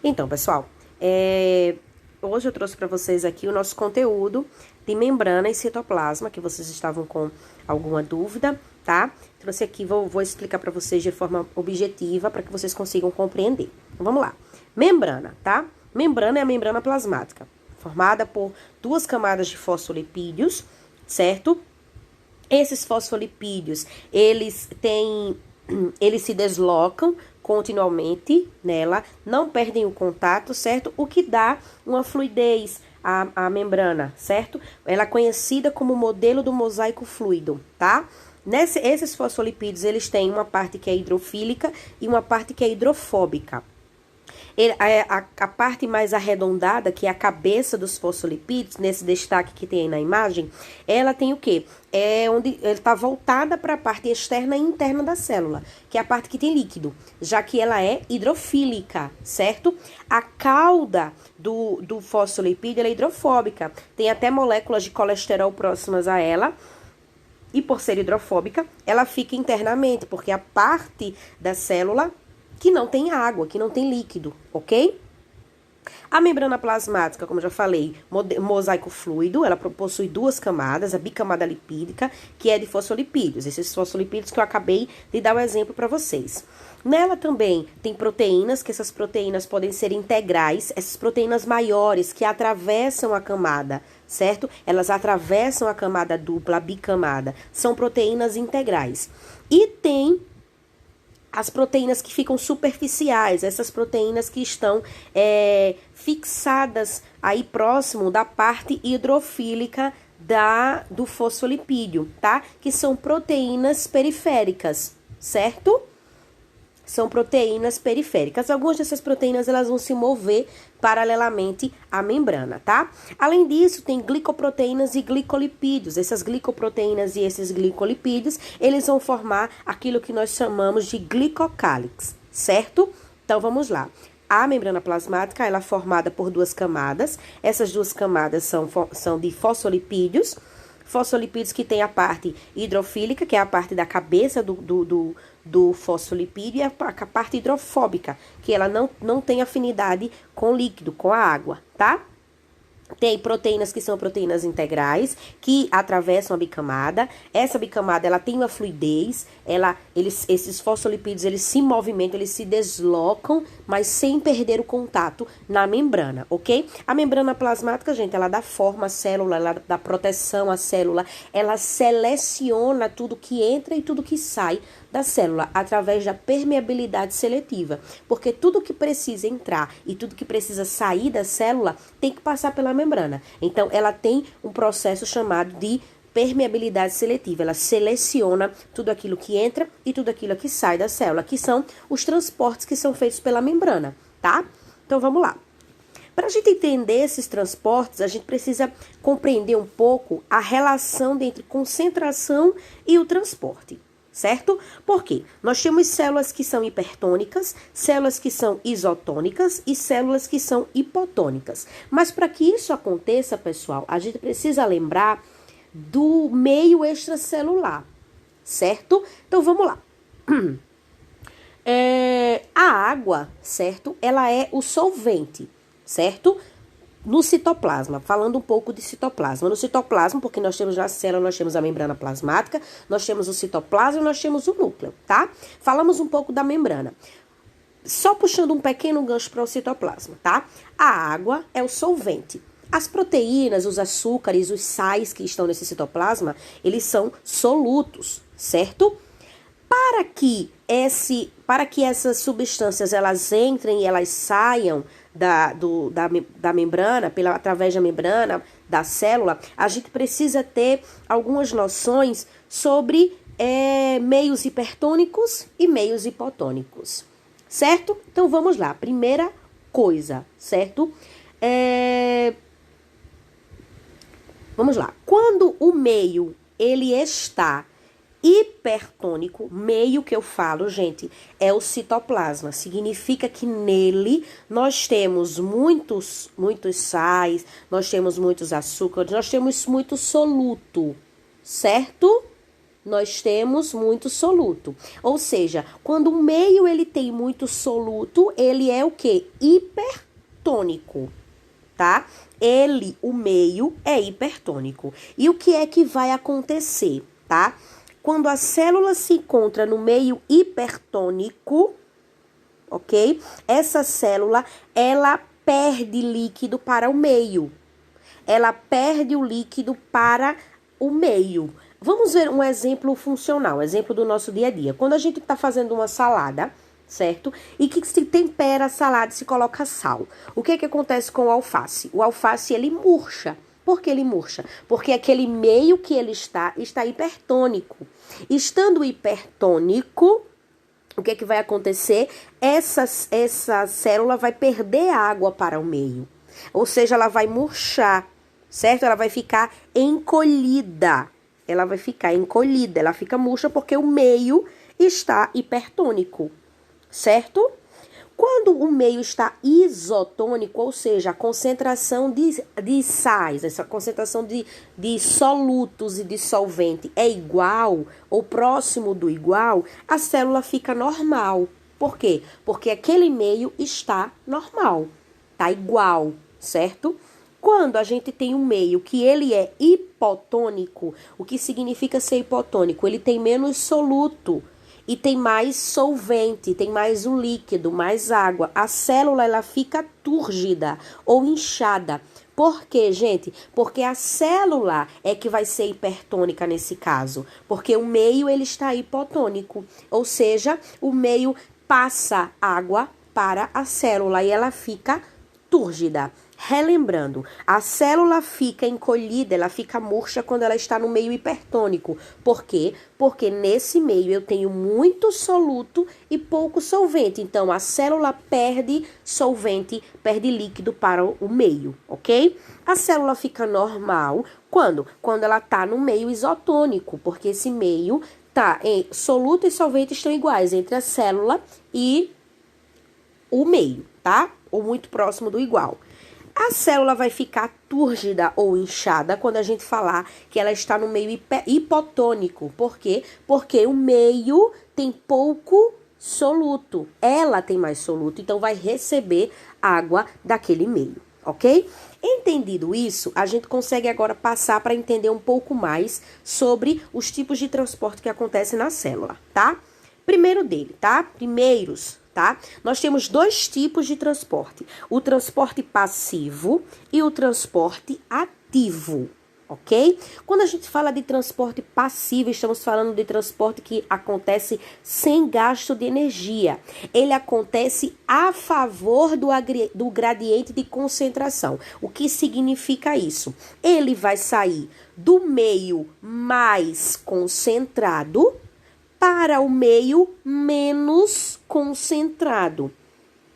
Então, pessoal, hoje eu trouxe para vocês aqui o nosso conteúdo de membrana e citoplasma, que vocês estavam com alguma dúvida, tá? Trouxe aqui, vou explicar para vocês de forma objetiva, para que vocês consigam compreender. Então, vamos lá. Membrana, tá? Membrana é a membrana plasmática, formada por duas camadas de fosfolipídios, certo? Esses fosfolipídios, eles se deslocam continuamente nela, não perdem o contato, certo? O que dá uma fluidez à membrana, certo? Ela é conhecida como modelo do mosaico fluido, tá? Esses fosfolipídios, eles têm uma parte que é hidrofílica e uma parte que é hidrofóbica. A parte mais arredondada, que é a cabeça dos fosfolipídios, nesse destaque que tem aí na imagem, ela tem o quê? É onde ele está voltada para a parte externa e interna da célula, que é a parte que tem líquido, já que ela é hidrofílica, certo? A cauda do fosfolipídio ela é hidrofóbica, tem até moléculas de colesterol próximas a ela. E por ser hidrofóbica, ela fica internamente, porque a parte da célula que não tem água, que não tem líquido, ok? A membrana plasmática, como eu já falei, mosaico fluido, ela possui duas camadas, a bicamada lipídica, que é de fosfolipídios, esses fosfolipídios que eu acabei de dar o exemplo para vocês. Nela também tem proteínas, que essas proteínas podem ser integrais, essas proteínas maiores que atravessam a camada, certo? Elas atravessam a camada dupla, a bicamada, são proteínas integrais. E tem as proteínas que ficam superficiais, essas proteínas que estão fixadas aí próximo da parte hidrofílica do fosfolipídio, tá? Que são proteínas periféricas, certo? São proteínas periféricas. Algumas dessas proteínas, elas vão se mover paralelamente à membrana, tá? Além disso, tem glicoproteínas e glicolipídios. Essas glicoproteínas e esses glicolipídios, eles vão formar aquilo que nós chamamos de glicocálix, certo? Então, vamos lá. A membrana plasmática, ela é formada por duas camadas. Essas duas camadas são de fosfolipídios. Fosfolipídios que tem a parte hidrofílica, que é a parte da cabeça do fosfolipídio, e a parte hidrofóbica, que ela não tem afinidade com líquido, com a água, tá? Tem proteínas que são proteínas integrais, que atravessam a bicamada. Essa bicamada, ela tem uma fluidez, esses fosfolipídios, eles se movimentam, eles se deslocam, mas sem perder o contato na membrana, ok? A membrana plasmática, gente, ela dá forma à célula, ela dá proteção à célula, ela seleciona tudo que entra e tudo que sai da célula, através da permeabilidade seletiva, porque tudo que precisa entrar e tudo que precisa sair da célula tem que passar pela membrana. Então, ela tem um processo chamado de permeabilidade seletiva, ela seleciona tudo aquilo que entra e tudo aquilo que sai da célula, que são os transportes que são feitos pela membrana, tá? Então, vamos lá. Para a gente entender esses transportes, a gente precisa compreender um pouco a relação entre concentração e o transporte, certo? Por quê? Nós temos células que são hipertônicas, células que são isotônicas e células que são hipotônicas. Mas para que isso aconteça, pessoal, a gente precisa lembrar do meio extracelular, certo? Então, vamos lá. A água, certo? Ela é o solvente, certo? No citoplasma, falando um pouco de citoplasma. No citoplasma, porque nós temos na célula, nós temos a membrana plasmática, nós temos o citoplasma e nós temos o núcleo, tá? Falamos um pouco da membrana. Só puxando um pequeno gancho para o citoplasma, tá? A água é o solvente. As proteínas, os açúcares, os sais que estão nesse citoplasma, eles são solutos, certo? Para que essas substâncias elas entrem e elas saiam da membrana, através da membrana, da célula, a gente precisa ter algumas noções sobre meios hipertônicos e meios hipotônicos, certo? Então, vamos lá. Primeira coisa, certo? Vamos lá. Quando o meio, ele está hipertônico, meio que eu falo, gente, é o citoplasma. Significa que nele nós temos muitos sais, nós temos muitos açúcares, nós temos muito soluto, certo? nós temos muito soluto. Ou seja, quando o meio ele tem muito soluto, ele é o quê? Hipertônico, tá? O meio é hipertônico. E o que é que vai acontecer, tá? Quando a célula se encontra no meio hipertônico, ok? Essa célula, ela perde líquido para o meio. Ela perde o líquido para o meio. Vamos ver um exemplo funcional, exemplo do nosso dia a dia. Quando a gente está fazendo uma salada, certo? E que se tempera a salada e se coloca sal. O que que acontece com o alface? O alface, ele murcha. Por que ele murcha? Porque aquele meio que ele está hipertônico. Estando hipertônico, o que que vai acontecer? Essa célula vai perder água para o meio. Ou seja, ela vai murchar, certo? Ela vai ficar encolhida. Ela vai ficar encolhida, ela fica murcha porque o meio está hipertônico, certo? Quando o meio está isotônico, ou seja, a concentração de sais, essa concentração de solutos e dissolvente é igual ou próximo do igual, a célula fica normal. Por quê? Porque aquele meio está normal, tá igual, certo? Quando a gente tem um meio que ele é hipotônico, o que significa ser hipotônico? Ele tem menos soluto e tem mais solvente, tem mais o líquido, mais água. A célula, ela fica túrgida ou inchada. Por quê, gente? Porque a célula é que vai ser hipertônica nesse caso. Porque o meio, ele está hipotônico. Ou seja, o meio passa água para a célula e ela fica túrgida. Relembrando, a célula fica encolhida, ela fica murcha quando ela está no meio hipertônico. Por quê? Porque nesse meio eu tenho muito soluto e pouco solvente. Então, a célula perde solvente, perde líquido para o meio, ok? A célula fica normal quando? Quando ela está no meio isotônico, porque esse meio tá em soluto e solvente estão iguais entre a célula e o meio, tá? Ou muito próximo do igual. A célula vai ficar túrgida ou inchada quando a gente falar que ela está no meio hipotônico. Por quê? Porque o meio tem pouco soluto. Ela tem mais soluto, então vai receber água daquele meio, ok? Entendido isso, a gente consegue agora passar para entender um pouco mais sobre os tipos de transporte que acontecem na célula, tá? Primeiro dele, tá? Tá? Nós temos dois tipos de transporte, o transporte passivo e o transporte ativo, ok? Quando a gente fala de transporte passivo, estamos falando de transporte que acontece sem gasto de energia. Ele acontece a favor do gradiente de concentração. O que significa isso? Ele vai sair do meio mais concentrado para o meio menos concentrado,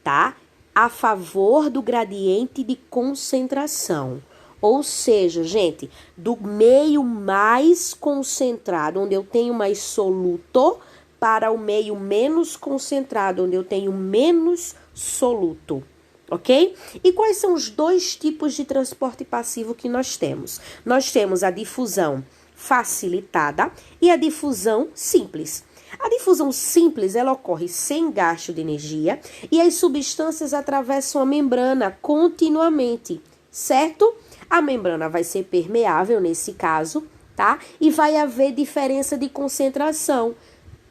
tá? A favor do gradiente de concentração. Ou seja, gente, do meio mais concentrado, onde eu tenho mais soluto, para o meio menos concentrado, onde eu tenho menos soluto, ok? E quais são os dois tipos de transporte passivo que nós temos? Nós temos a difusão facilitada e a difusão simples. A difusão simples, ela ocorre sem gasto de energia e as substâncias atravessam a membrana continuamente, certo? A membrana vai ser permeável nesse caso, tá? E vai haver diferença de concentração.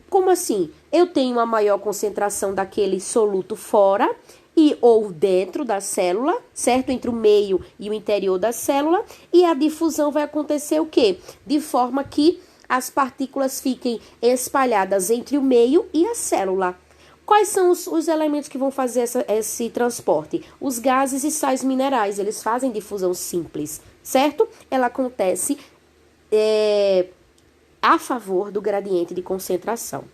Como assim? Eu tenho uma maior concentração daquele soluto fora ou dentro da célula, certo? Entre o meio e o interior da célula. E a difusão vai acontecer o quê? De forma que as partículas fiquem espalhadas entre o meio e a célula. Quais são os elementos que vão fazer esse transporte? Os gases e sais minerais, eles fazem difusão simples, certo? Ela acontece a favor do gradiente de concentração,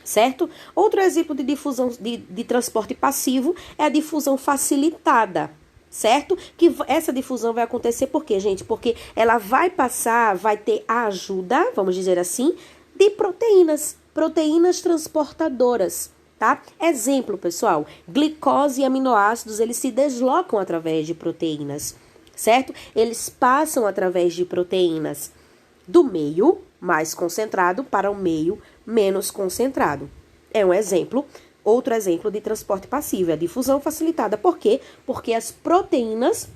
certo? Outro exemplo de difusão de transporte passivo é a difusão facilitada, certo? Que essa difusão vai acontecer por quê, gente? Porque ela vai ter a ajuda, vamos dizer assim, de proteínas transportadoras, tá? Exemplo, pessoal, glicose e aminoácidos, eles se deslocam através de proteínas, certo? Eles passam através de proteínas. do meio mais concentrado para o meio menos concentrado. É um exemplo, outro exemplo de transporte passivo, a difusão facilitada. Por quê? Porque as proteínas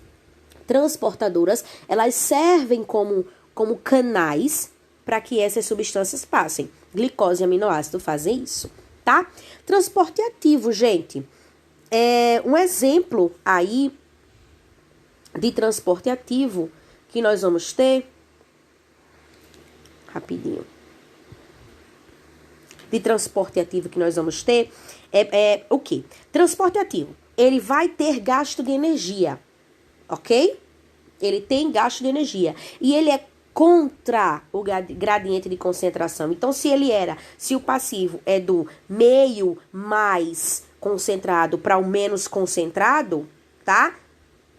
transportadoras, elas servem como canais para que essas substâncias passem. Glicose e aminoácido fazem isso, tá? Transporte ativo, gente. Um exemplo aí de transporte ativo que nós vamos ter, rapidinho, de transporte ativo que nós vamos ter, o quê? Transporte ativo, ele vai ter gasto de energia, ok? Ele tem gasto de energia, e ele é contra o gradiente de concentração. Então, se o passivo é do meio mais concentrado para o menos concentrado, tá?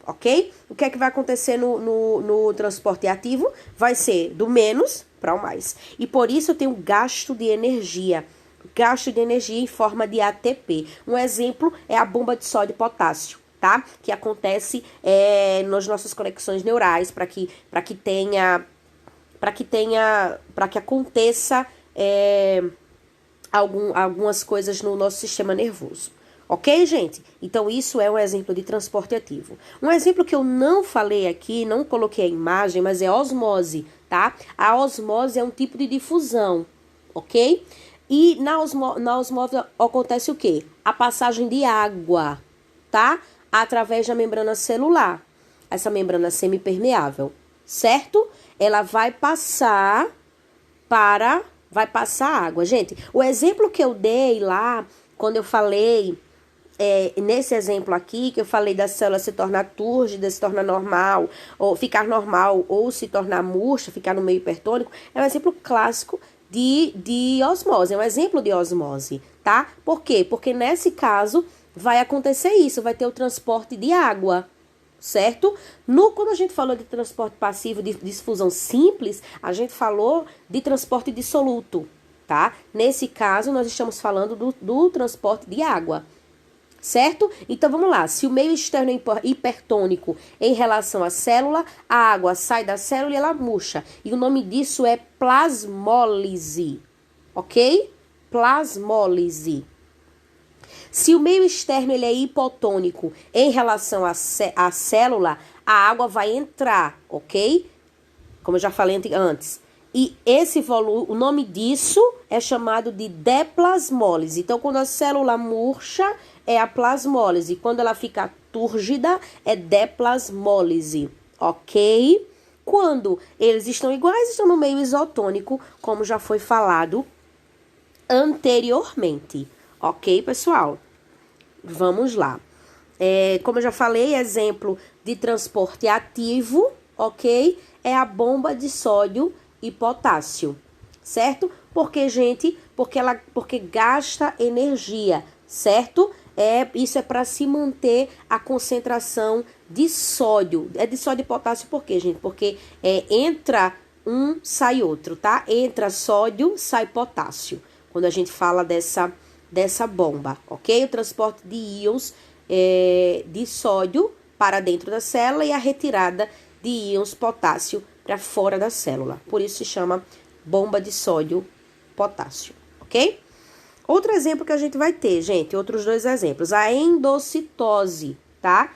Ok? O que é que vai acontecer no transporte ativo? Vai ser do menos para o mais. E por isso eu tenho gasto de energia. Gasto de energia em forma de ATP. Um exemplo é a bomba de sódio e potássio, tá? Que acontece nas nossas conexões neurais para que aconteça algumas coisas no nosso sistema nervoso. Ok, gente? Então, isso é um exemplo de transporte ativo. Um exemplo que eu não falei aqui, não coloquei a imagem, mas é osmose, tá? A osmose é um tipo de difusão, ok? E na osmose acontece o quê? A passagem de água, tá? Através da membrana celular. Essa membrana semipermeável, certo? Ela vai passar água. Gente, o exemplo que eu dei lá, quando eu falei, nesse exemplo aqui, que eu falei da célula se tornar túrgida, se tornar normal, ou ficar normal, ou se tornar murcha, ficar no meio hipertônico, é um exemplo clássico de osmose, é um exemplo de osmose, tá? Por quê? Porque nesse caso vai acontecer isso, vai ter o transporte de água, certo? Quando a gente falou de transporte passivo de difusão simples, a gente falou de transporte dissoluto, tá? Nesse caso, nós estamos falando do transporte de água, certo? Então, vamos lá. Se o meio externo é hipertônico em relação à célula, a água sai da célula e ela murcha. E o nome disso é plasmólise, ok? Plasmólise. Se o meio externo ele é hipotônico em relação à célula, a água vai entrar, ok? Como eu já falei antes. E esse volume, o nome disso é chamado de deplasmólise. Então, quando a célula murcha, é a plasmólise. Quando ela fica túrgida, é deplasmólise, ok? Quando eles estão iguais, estão no meio isotônico, como já foi falado anteriormente. Ok, pessoal? Vamos lá. Como eu já falei, exemplo de transporte ativo, ok? É a bomba de sódio e potássio, certo? Porque, gente, porque gasta energia, certo? Isso é para se manter a concentração de sódio. É de sódio e potássio por quê, gente? Porque entra um, sai outro, tá? Entra sódio, sai potássio. Quando a gente fala dessa bomba, ok? O transporte de íons de sódio para dentro da célula e a retirada de íons potássio para fora da célula. Por isso se chama bomba de sódio-potássio, ok? Outro exemplo que a gente vai ter, gente, outros dois exemplos. A endocitose, tá?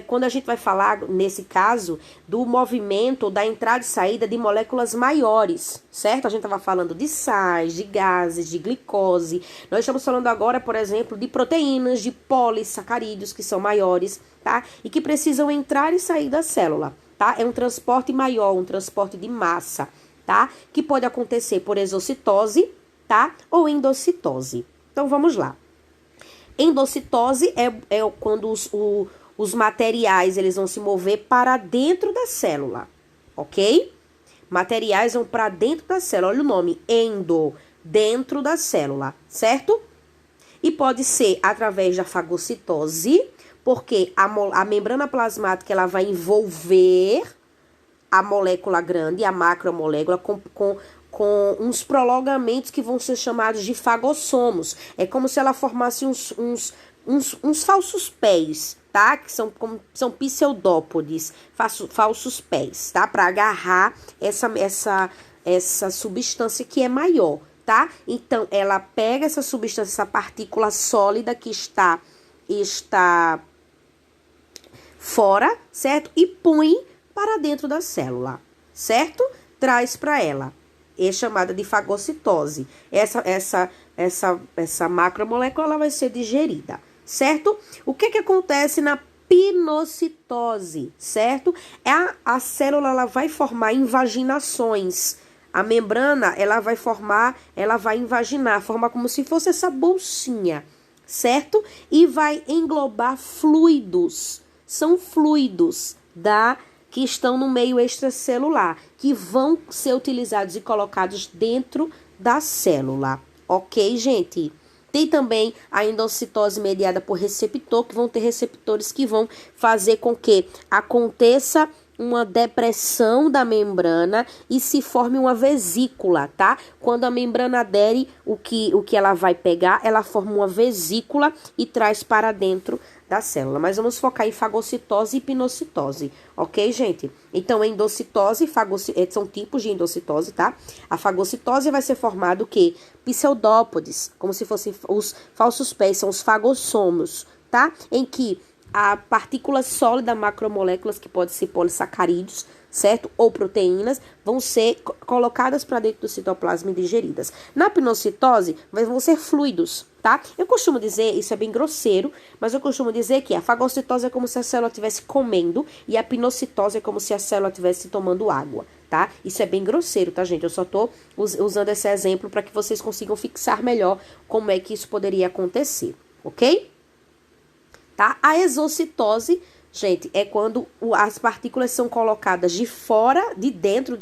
Quando a gente vai falar, nesse caso, do movimento da entrada e saída de moléculas maiores, certo? A gente estava falando de sais, de gases, de glicose. Nós estamos falando agora, por exemplo, de proteínas, de polissacarídeos, que são maiores, tá? E que precisam entrar e sair da célula, tá? É um transporte maior, um transporte de massa, tá? Que pode acontecer por exocitose, tá? Ou endocitose. Então, vamos lá. Endocitose é quando os materiais eles vão se mover para dentro da célula, ok? Materiais vão para dentro da célula. Olha o nome, endo, dentro da célula, certo? E pode ser através da fagocitose, porque a membrana plasmática ela vai envolver a molécula grande, a macromolécula, com uns prolongamentos que vão ser chamados de fagossomos. É como se ela formasse uns falsos pés, tá? Que são pseudópodes, falsos pés, tá? Para agarrar essa substância que é maior, tá? Então, ela pega essa substância, essa partícula sólida que está fora, certo? E põe para dentro da célula, certo? Traz para ela. É chamada de fagocitose. Essa macromolécula ela vai ser digerida, certo? O que acontece na pinocitose, certo? A célula ela vai formar invaginações. A membrana ela vai invaginar, formar como se fosse essa bolsinha, certo? E vai englobar fluidos. São fluidos que estão no meio extracelular, que vão ser utilizados e colocados dentro da célula. Ok, gente? Tem também a endocitose mediada por receptor, que vão ter receptores que vão fazer com que aconteça uma depressão da membrana e se forme uma vesícula, tá? Quando a membrana adere, o que ela vai pegar, ela forma uma vesícula e traz para dentro da célula. Mas vamos focar em fagocitose e pinocitose, ok, gente? Então, endocitose, são tipos de endocitose, tá? A fagocitose vai ser formado o quê? Pseudópodes, como se fossem os falsos pés, são os fagossomos, tá? Em que a partícula sólida, macromoléculas, que podem ser polissacarídeos, certo? Ou proteínas, vão ser colocadas para dentro do citoplasma e digeridas. Na pinocitose, vão ser fluidos, tá? Eu costumo dizer, isso é bem grosseiro, mas eu costumo dizer que a fagocitose é como se a célula estivesse comendo e a pinocitose é como se a célula estivesse tomando água, tá? Isso é bem grosseiro, tá, gente? Eu só tô usando esse exemplo para que vocês consigam fixar melhor como é que isso poderia acontecer, ok? Tá? A exocitose, gente, é quando as partículas são colocadas de dentro,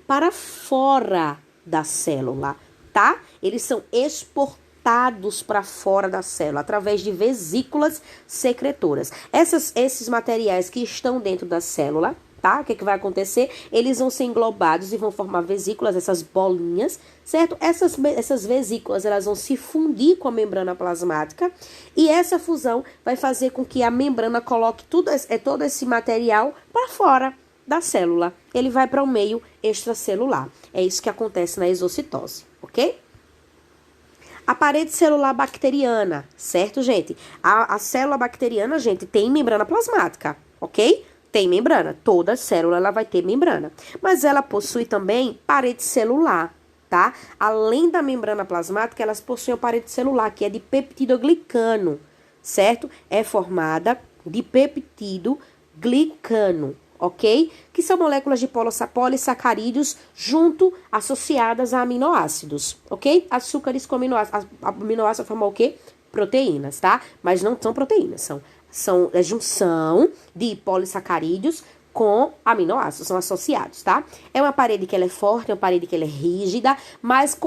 para fora da célula, tá? Eles são exportados para fora da célula, através de vesículas secretoras. Esses materiais que estão dentro da célula, tá? O que vai acontecer? Eles vão ser englobados e vão formar vesículas, essas bolinhas, certo? Essas vesículas, elas vão se fundir com a membrana plasmática e essa fusão vai fazer com que a membrana coloque todo esse material para fora da célula. Ele vai para o meio extracelular. É isso que acontece na exocitose, ok? A parede celular bacteriana, certo, gente? A célula bacteriana, gente, tem membrana plasmática, ok? Tem membrana, toda célula ela vai ter membrana, mas ela possui também parede celular, tá? Além da membrana plasmática, elas possuem a parede celular, que é de peptidoglicano, certo? É formada de peptidoglicano, ok? Que são moléculas de polissacarídeos associadas a aminoácidos, ok? Açúcares com aminoácidos. Aminoácidos formam o quê? Proteínas, tá? Mas não são proteínas, são a junção de polissacarídeos com aminoácidos, são associados, tá? É uma parede que ela é forte, é uma parede que ela é rígida, mas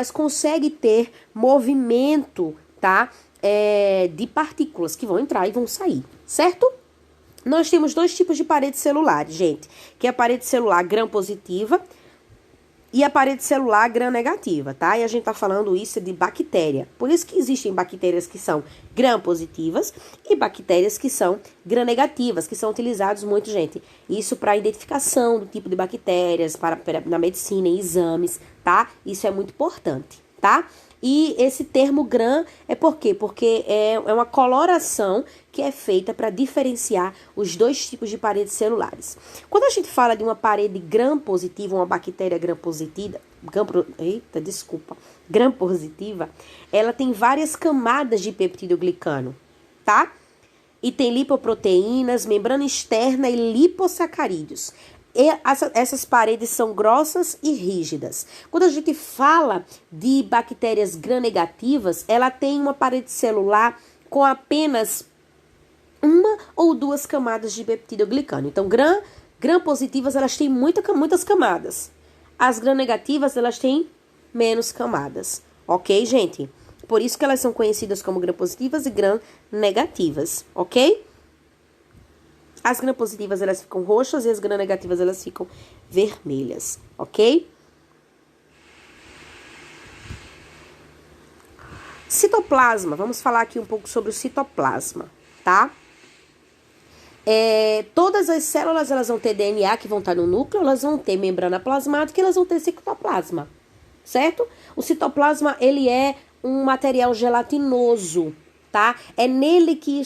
consegue ter movimento, tá? De partículas que vão entrar e vão sair, certo? Nós temos dois tipos de paredes celulares, gente, que é a parede celular gram-positiva e a parede celular gram-negativa, tá? E a gente tá falando isso de bactéria. Por isso que existem bactérias que são gram-positivas e bactérias que são gram-negativas, que são utilizados muito, gente. Isso para identificação do tipo de bactérias, na medicina, em exames, tá? Isso é muito importante, tá? E esse termo gram é por quê? Porque é uma coloração que é feita para diferenciar os dois tipos de paredes celulares. Quando a gente fala de uma parede gram-positiva, uma bactéria gram-positiva, gram-positiva, ela tem várias camadas de peptidoglicano, tá? E tem lipoproteínas, membrana externa e lipossacarídeos. E essas paredes são grossas e rígidas. Quando a gente fala de bactérias gram-negativas, ela tem uma parede celular com apenas uma ou duas camadas de peptidoglicano. Então, gram-positivas, elas têm muitas camadas. As gram-negativas, elas têm menos camadas. Ok, gente? Por isso que elas são conhecidas como gram-positivas e gram-negativas. Ok? As gram-positivas, elas ficam roxas e as gram-negativas, elas ficam vermelhas, ok? Citoplasma, vamos falar aqui um pouco sobre o citoplasma, tá? Todas as células elas vão ter DNA, que vão estar no núcleo, elas vão ter membrana plasmática e elas vão ter citoplasma, certo? O citoplasma, ele é um material gelatinoso, tá? É nele que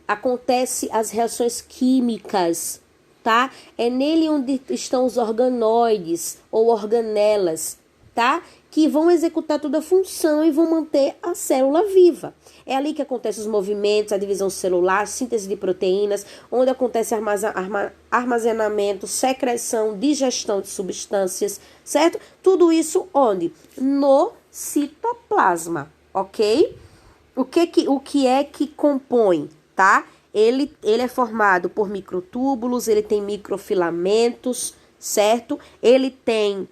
acontecem as reações químicas, tá? É nele onde estão os organoides ou organelas, tá? Que vão executar toda a função e vão manter a célula viva. É ali que acontecem os movimentos, a divisão celular, a síntese de proteínas, onde acontece armazenamento, secreção, digestão de substâncias, certo? Tudo isso onde? No citoplasma, ok? O que é que compõe, tá? Ele é formado por microtúbulos, ele tem microfilamentos, certo? Ele tem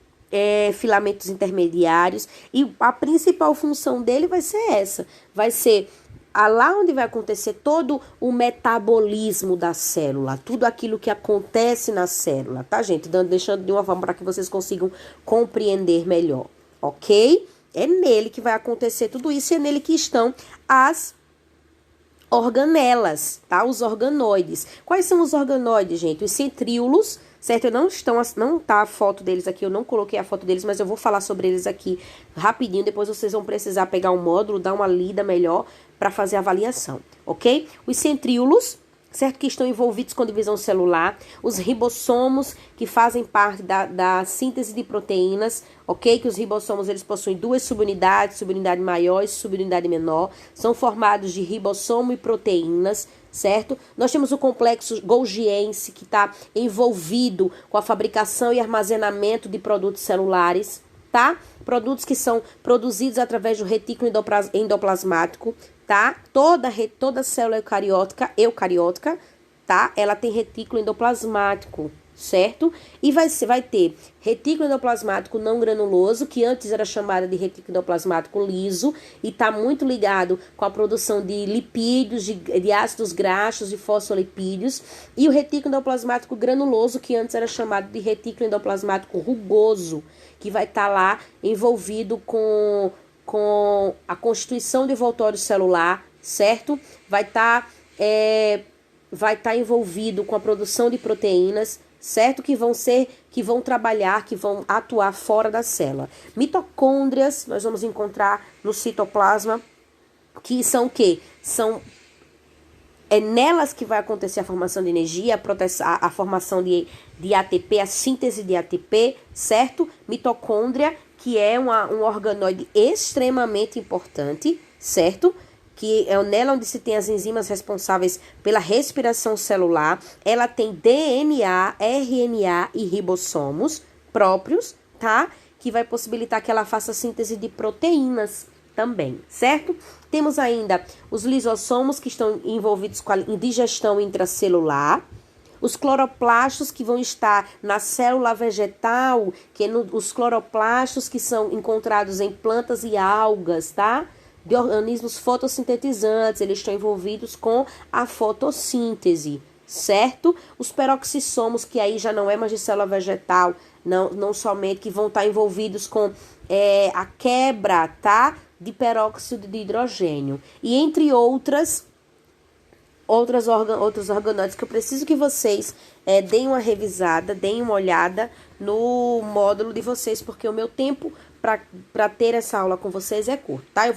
filamentos intermediários e a principal função dele vai ser essa, vai ser lá onde vai acontecer todo o metabolismo da célula, tudo aquilo que acontece na célula, tá, gente? Deixando de uma forma para que vocês consigam compreender melhor, ok? É nele que vai acontecer tudo isso e é nele que estão as organelas, tá? Os organoides. Quais são os organoides, gente? Os centríolos, certo? Não tá a foto deles aqui, eu não coloquei a foto deles, mas eu vou falar sobre eles aqui rapidinho, depois vocês vão precisar pegar um módulo, dar uma lida melhor para fazer a avaliação, ok? Os centríolos, certo? Que estão envolvidos com divisão celular, os ribossomos, que fazem parte da síntese de proteínas, ok? Que os ribossomos, eles possuem duas subunidades, subunidade maior e subunidade menor, são formados de ribossomo e proteínas, certo? Nós temos o complexo Golgiense, que está envolvido com a fabricação e armazenamento de produtos celulares, tá? Produtos que são produzidos através do retículo endoplasmático, tá? Toda célula eucariótica, tá? Ela tem retículo endoplasmático, certo? E vai ter retículo endoplasmático não granuloso, que antes era chamado de retículo endoplasmático liso, e está muito ligado com a produção de lipídios, de ácidos graxos, de fosfolipídios, e o retículo endoplasmático granuloso, que antes era chamado de retículo endoplasmático rugoso, que vai estar lá envolvido com a constituição de envoltório celular, certo? Vai estar envolvido com a produção de proteínas, certo? Que vão trabalhar, que vão atuar fora da célula. Mitocôndrias, nós vamos encontrar no citoplasma, que são o quê? É nelas que vai acontecer a formação de energia, a formação de ATP, a síntese de ATP, certo? Mitocôndria, que é um organoide extremamente importante, certo? Que é nela onde se tem as enzimas responsáveis pela respiração celular. Ela tem DNA, RNA e ribossomos próprios, tá? Que vai possibilitar que ela faça a síntese de proteínas também, certo? Temos ainda os lisossomos, que estão envolvidos com a digestão intracelular. Os cloroplastos, que vão estar na célula vegetal, os cloroplastos que são encontrados em plantas e algas, tá? De organismos fotossintetizantes, eles estão envolvidos com a fotossíntese, certo? Os peroxissomos, que aí já não é mais de célula vegetal, não somente, que vão estar envolvidos com a quebra, tá? De peróxido de hidrogênio. E entre outros organoides que eu preciso que vocês deem uma revisada, deem uma olhada no módulo de vocês, porque o meu tempo para ter essa aula com vocês é curto, tá? Eu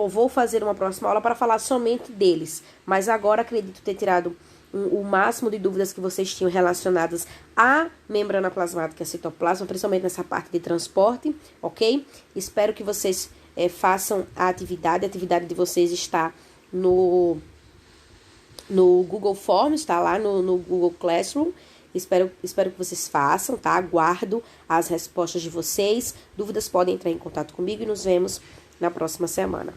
vou fazer uma próxima aula para falar somente deles, mas agora acredito ter tirado o máximo de dúvidas que vocês tinham relacionadas à membrana plasmática e a citoplasma, principalmente nessa parte de transporte, ok? Espero que vocês façam a atividade de vocês está no Google Forms, tá lá no Google Classroom. Espero que vocês façam, tá? Aguardo as respostas de vocês. Dúvidas podem entrar em contato comigo e nos vemos na próxima semana.